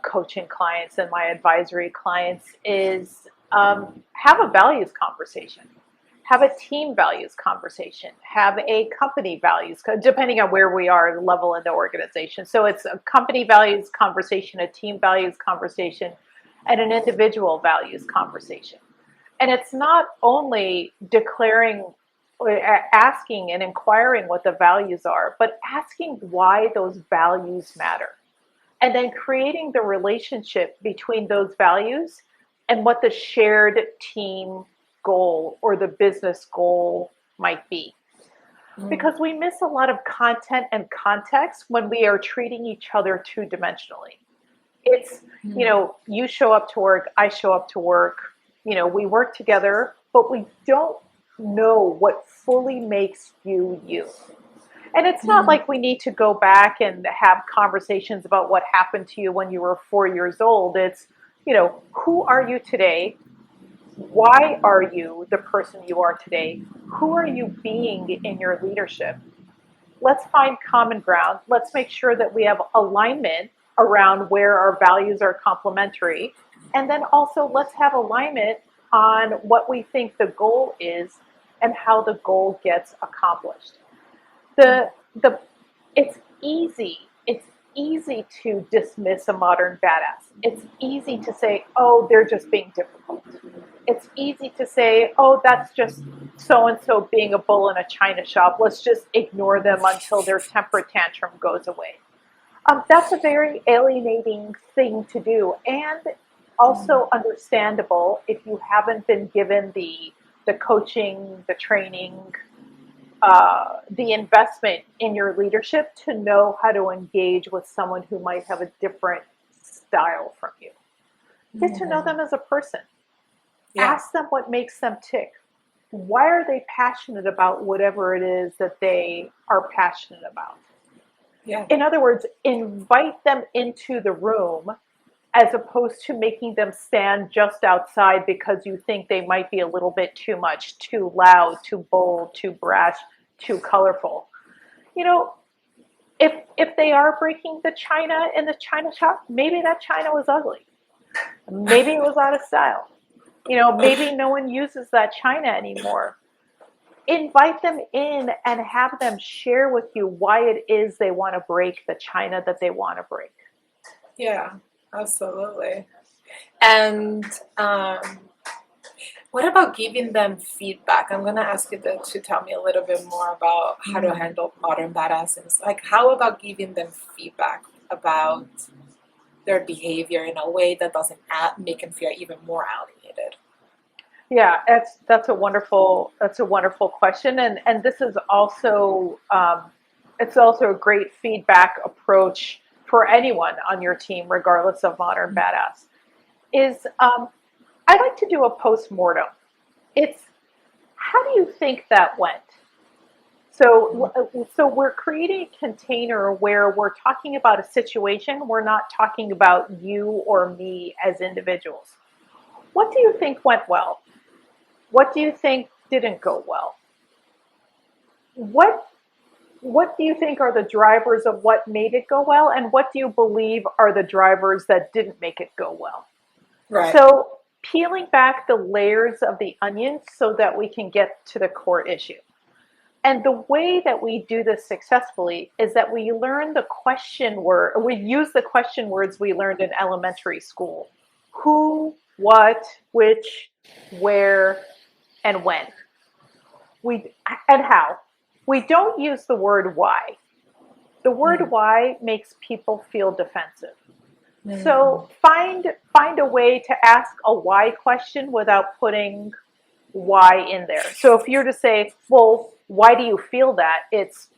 coaching clients and my advisory clients is have a values conversation, have a team values conversation, have a company values, depending on where we are level in the organization. So it's a company values conversation, a team values conversation, and an individual values conversation. And it's not only declaring, asking and inquiring what the values are, but asking why those values matter. And then creating the relationship between those values and what the shared team goal or the business goal might be. Mm, Because we miss a lot of content and context when we are treating each other two dimensionally. It's, mm, you show up to work, I show up to work, we work together, but we don't know what fully makes you you. And it's not mm, like we need to go back and have conversations about what happened to you when you were 4 years old. It's, who are you today? Why are you the person you are today? Who are you being in your leadership? Let's find common ground. Let's make sure that we have alignment around where our values are complementary. And then also let's have alignment on what we think the goal is and how the goal gets accomplished. mm. The it's easy to dismiss a modern badass. It's easy to say, oh, they're just being difficult. It's easy to say, oh, that's just so and so being a bull in a china shop. Let's just ignore them until their temper tantrum goes away. That's a very alienating thing to do, and also understandable if you haven't been given the coaching, the training, the investment in your leadership to know how to engage with someone who might have a different style from you. Get to know them as a person. Yeah, Ask them what makes them tick. Why are they passionate about whatever it is that they are passionate about? yeah, In other words, invite them into the room as opposed to making them stand just outside because you think they might be a little bit too much, too loud, too bold, too brash, too colorful. You know, if they are breaking the china in the china shop, maybe that china was ugly. Maybe it was out of style. Maybe no one uses that china anymore. Invite them in and have them share with you why it is they want to break the china that they want to break. yeah, absolutely. And what about giving them feedback? I'm gonna ask you to tell me a little bit more about how to Mm. handle modern badasses. Like, how about giving them feedback about their behavior in a way that doesn't make them feel even more alienated? Yeah, that's a wonderful question, and this is also it's also a great feedback approach for anyone on your team, regardless of modern badass. Is I like to do a post mortem. It's how do you think that went? So we're creating a container where we're talking about a situation. We're not talking about you or me as individuals. What do you think went well? What do you think didn't go well? What what do you think are the drivers of what made it go well, and what do you believe are the drivers that didn't make it go well? Right. So peeling back the layers of the onion so that we can get to the core issue. And the way that we do this successfully is that we learn the question word, we use the question words we learned in elementary school. Who, what, which, where, and when. We and how. We don't use the word why. The word Mm, why makes people feel defensive. mm, So find a way to ask a why question without putting why in there. So if you're to say, well, why do you feel that? It's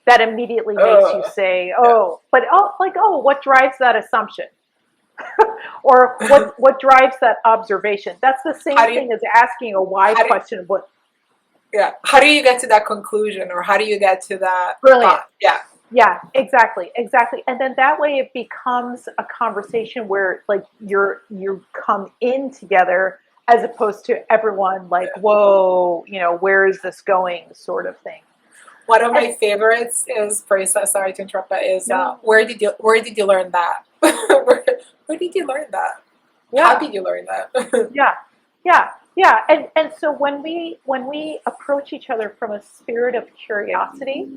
that immediately makes you say, yeah. oh, but what drives that assumption? Or what drives that observation? That's the How same do you thing as asking a why how do question. What yeah? How do you get to that conclusion, or how do you get to that brilliant. thought? Yeah. Yeah, exactly, exactly. And then that way it becomes a conversation where like you come in together as opposed to everyone like, whoa, where is this going sort of thing. One of my favorites is, Parissa, sorry to interrupt, but is No. where did you learn that? where did you learn that? Yeah. How did you learn that? Yeah. And so when we approach each other from a spirit of curiosity,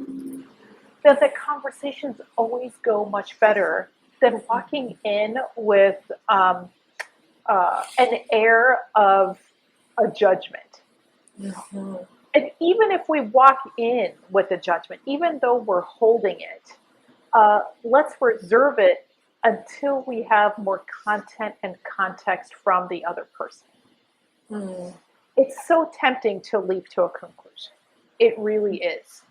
then the conversations always go much better than walking in with an air of a judgment. Mm-hmm. And even if we walk in with a judgment, even though we're holding it, let's reserve it until we have more content and context from the other person. Mm. It's so tempting to leap to a conclusion. It really is.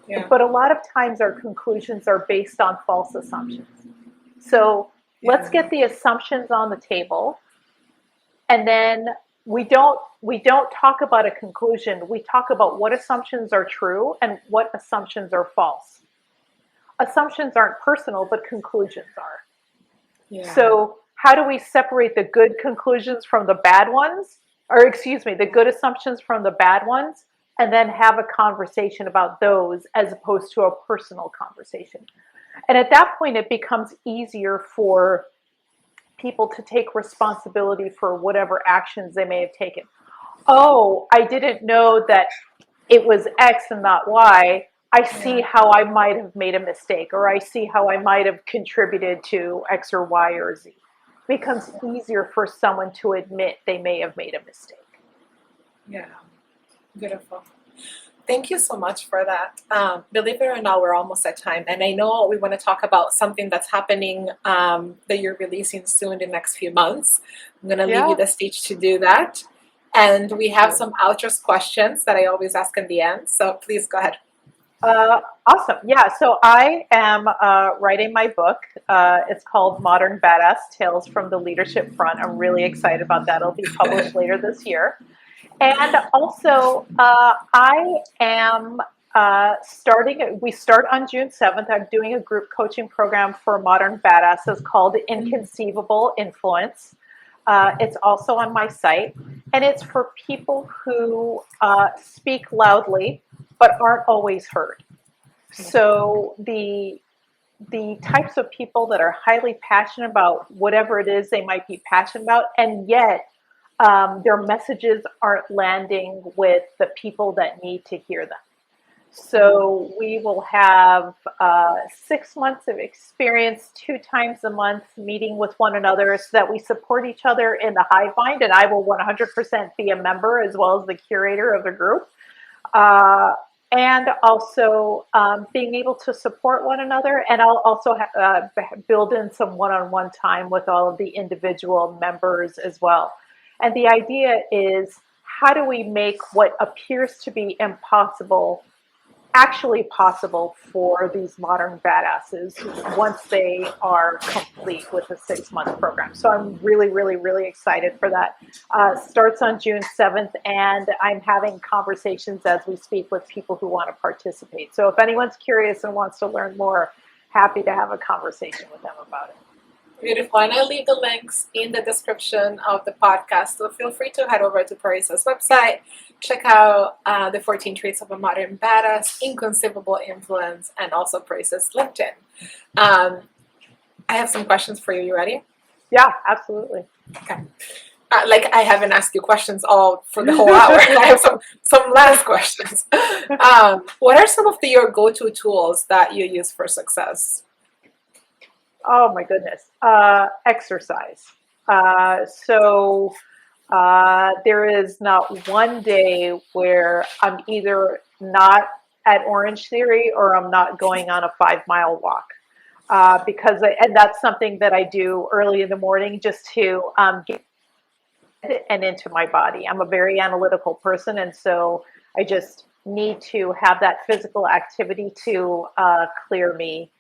Yeah. But a lot of times our conclusions are based on false assumptions. So let's get the assumptions on the table, and then we don't talk about a conclusion. We talk about what assumptions are true and what assumptions are false. Assumptions aren't personal, but conclusions are. Yeah. So how do we separate the good conclusions from the bad ones? Or excuse me, the good assumptions from the bad ones, and then have a conversation about those as opposed to a personal conversation. And at that point, it becomes easier for people to take responsibility for whatever actions they may have taken. Oh, I didn't know that it was X and not Y. I see how I might have made a mistake, or I see how I might have contributed to X or Y or Z. It becomes easier for someone to admit they may have made a mistake. Yeah, beautiful. Thank you so much for that. Believe it or not, we're almost at time. And I know we want to talk about something that's happening that you're releasing soon in the next few months. I'm going to leave you the stage to do that. And we have some outro questions that I always ask in the end. So please go ahead. Awesome. Yeah. So I am writing my book. It's called Modern Badass Tales from the Leadership Front. I'm really excited about that. It'll be published later this year. And also, I am we start on June 7th. I'm doing a group coaching program for modern badasses called Inconceivable Influence. It's also on my site, and it's for people who speak loudly but aren't always heard. So the types of people that are highly passionate about whatever it is they might be passionate about, and yet their messages aren't landing with the people that need to hear them. So we will have 6 months of experience, 2 times a month, meeting with one another so that we support each other in the hive mind. And I will 100% be a member as well as the curator of the group. And also being able to support one another. And I'll also build in some one-on-one time with all of the individual members as well. And the idea is, how do we make what appears to be impossible actually possible for these modern badasses once they are complete with the 6-month program? So I'm really, really, really excited for that. Starts on June 7th, and I'm having conversations as we speak with people who want to participate. So if anyone's curious and wants to learn more, happy to have a conversation with them about it. Beautiful. And I'll leave the links in the description of the podcast. So feel free to head over to Parissa's website, check out the 14 Traits of a Modern Badass, Inconceivable Influence, and also Parissa's LinkedIn. I have some questions for you. You ready? Yeah, absolutely. Okay. I haven't asked you questions all for the whole hour. I have some last questions. What are some of your go-to tools that you use for success? Oh my goodness. Exercise. So there is not one day where I'm either not at Orange Theory or I'm not going on a 5-mile walk. And that's something that I do early in the morning just to get and into my body. I'm a very analytical person, and so I just need to have that physical activity to clear me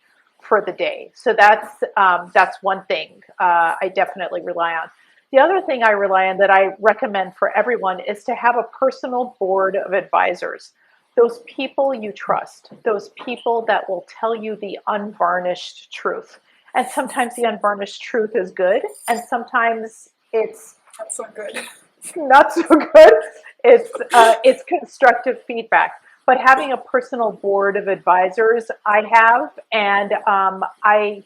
for the day. So that's one thing I definitely rely on. The other thing I rely on that I recommend for everyone is to have a personal board of advisors. Those people you trust, those people that will tell you the unvarnished truth. And sometimes the unvarnished truth is good, and sometimes it's not so good. It's not so good. It's constructive feedback. But having a personal board of advisors, I have, and I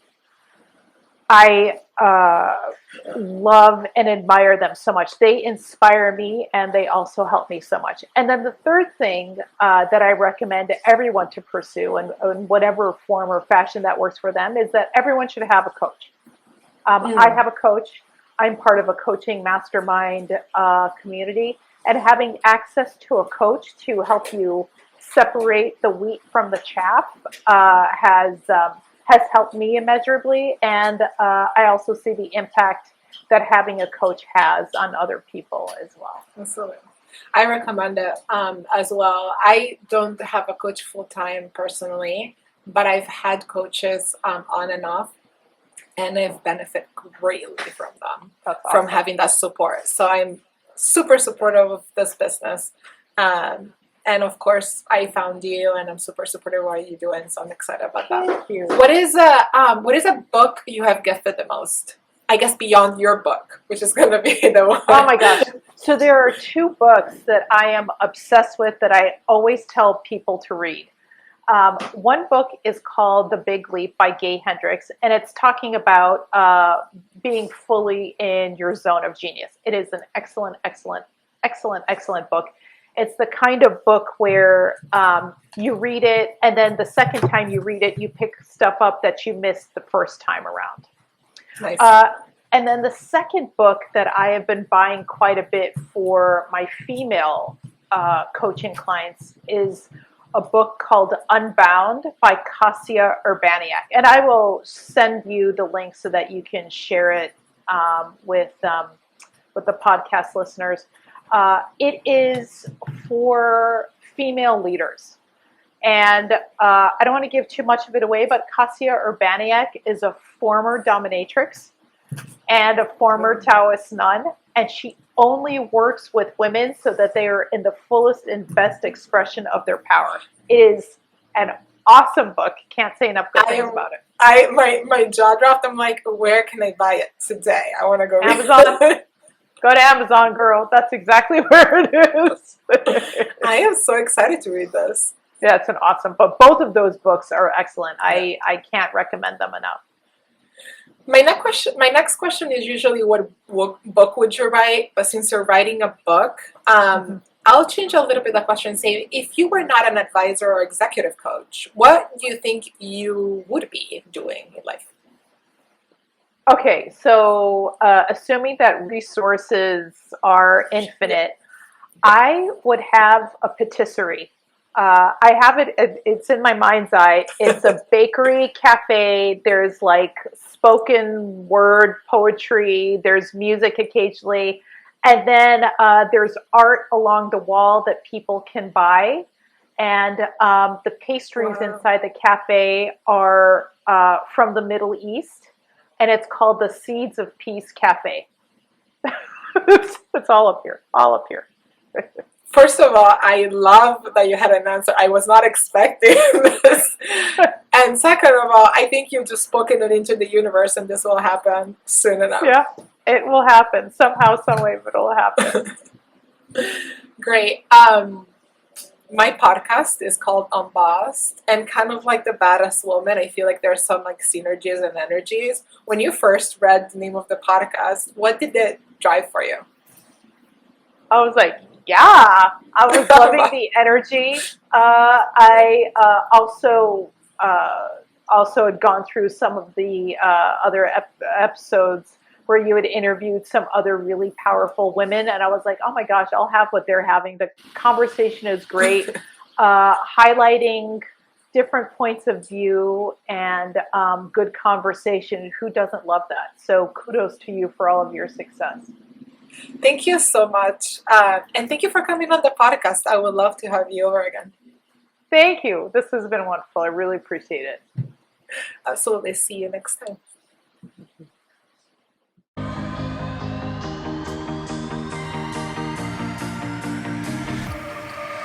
love and admire them so much. They inspire me, and they also help me so much. And then the third thing that I recommend everyone to pursue, in whatever form or fashion that works for them, is that everyone should have a coach. I have a coach. I'm part of a coaching mastermind community, and having access to a coach to help you separate the wheat from the chaff has helped me immeasurably, and I also see the impact that having a coach has on other people as well. Absolutely. I recommend it as well. I don't have a coach full time personally, but I've had coaches on and off, and I've benefited greatly from them, That's from awesome. having that support. So I'm super supportive of this business. And of course, I found you, and I'm super supportive of what you're doing. So I'm excited about that. Thank you. What is a book you have gifted the most? I guess beyond your book, which is going to be the one. Oh my gosh. So there are two books that I am obsessed with that I always tell people to read. One book is called The Big Leap by Gay Hendricks, and it's talking about being fully in your zone of genius. It is an excellent, excellent, excellent, excellent book. It's the kind of book where you read it, and then the second time you read it, you pick stuff up that you missed the first time around. Nice. And then the second book that I have been buying quite a bit for my female coaching clients is a book called Unbound by Kasia Urbaniak. And I will send you the link so that you can share it with the podcast listeners. It is for female leaders. And I don't want to give too much of it away, but Kasia Urbaniak is a former dominatrix and a former Taoist nun. And she only works with women so that they are in the fullest and best expression of their power. It is an awesome book. Can't say enough good things about it. My jaw dropped. I'm like, where can I buy it today? I want to go Amazon. read it. Go to Amazon, girl. That's exactly where it is. I am so excited to read this. Yeah, it's an awesome book. Both of those books are excellent. I can't recommend them enough. My next question is usually what book would you write? But since you're writing a book, I'll change a little bit the question and say, if you were not an advisor or executive coach, what do you think you would be doing in life? Okay, so assuming that resources are infinite, I would have a patisserie. I have it, it's in my mind's eye. It's a bakery cafe. There's like spoken word poetry. There's music occasionally. And then there's art along the wall that people can buy. And the pastries inside the cafe are from the Middle East. And it's called the Seeds of Peace Cafe. It's all up here, all up here. First of all, I love that you had an answer. I was not expecting this. And second of all, I think you've just spoken it into the universe, and this will happen soon enough. Yeah, it will happen. Somehow, some way, but it'll happen. Great. My podcast is called Unbossed, and kind of like the badass woman, I feel like there's some like synergies and energies. When you first read the name of the podcast, what did it drive for you? I was like, yeah, I was loving the energy. I also had gone through some of the other episodes where you had interviewed some other really powerful women, and I was like, oh my gosh, I'll have what they're having. The conversation is great, highlighting different points of view and good conversation. Who doesn't love that? So kudos to you for all of your success. Thank you so much. And thank you for coming on the podcast. I would love to have you over again. Thank you. This has been wonderful. I really appreciate it. Absolutely. See you next time.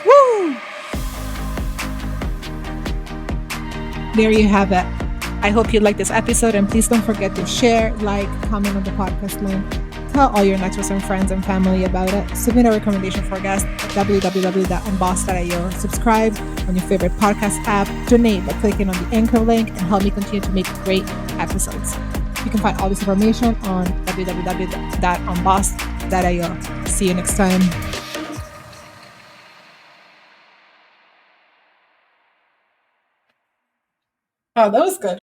Woo! There you have it. I hope you liked this episode, and please don't forget to share, like, comment on the podcast link. tell all your networks and friends and family about it. Submit a recommendation for a guest at www.unboss.io. Subscribe on your favorite podcast app. Donate by clicking on the anchor link and help me continue to make great episodes. You can find all this information on www.unboss.io. See you next time. Oh, that was good.